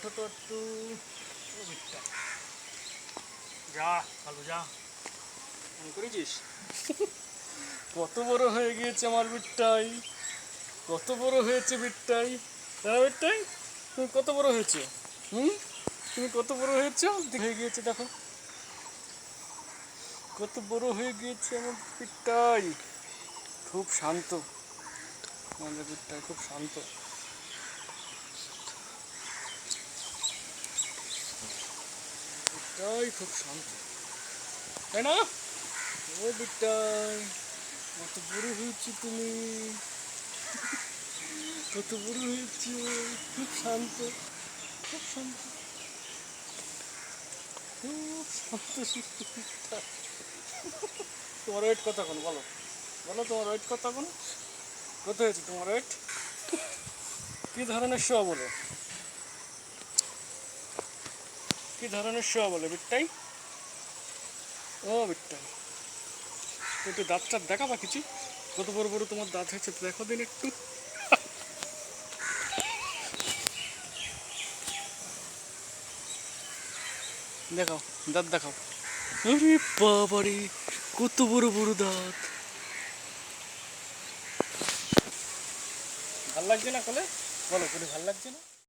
ওঠো তো একটু। ও বিট্টা, যা ভালো যা, মনে করেছিস? কত বড় হয়ে গিয়েছে আমার বিট্টাই, কত বড় হয়েছে বিট্টাই। হ্যাঁ বিট্টাই, তুমি কত বড় হয়েছো? হুম, তুমি কত বড় হয়েছো? হয়ে গিয়েছে দেখো, কত বড় হয়ে গিয়েছে আমার বিট্টাই। খুব শান্ত আমাদের বিট্টাই, খুব শান্ত। বিট্টাই খুব শান্ত, তাই না? ও বিট্টাই, কত বড় হয়েছে তুমি, কত বড় হয়েছে। খুব শান্ত, খুব শান্ত, খুব শান্ত শিশু বিট্টা। তোমার ওয়েট কত এখন বলো, বলো তোমার ওয়েট কত এখন? কত হয়েছে তোমার ওয়েট? কি ধরনের শো বলে, কি ধরনের শো বলে বিট্টাই? ও বিট্টাই, একটু দাঁত টাত দেখাবা কিছু, কত বড় বড় তোমার দাঁত হয়েছে দেখো দিন একটু। দেখাও, দাঁত দেখাও। আরে বাবারে, কত বড় বড় দাঁত। ভাল লাগছে না কোলে? বলো কোলে ভাল লাগছে না?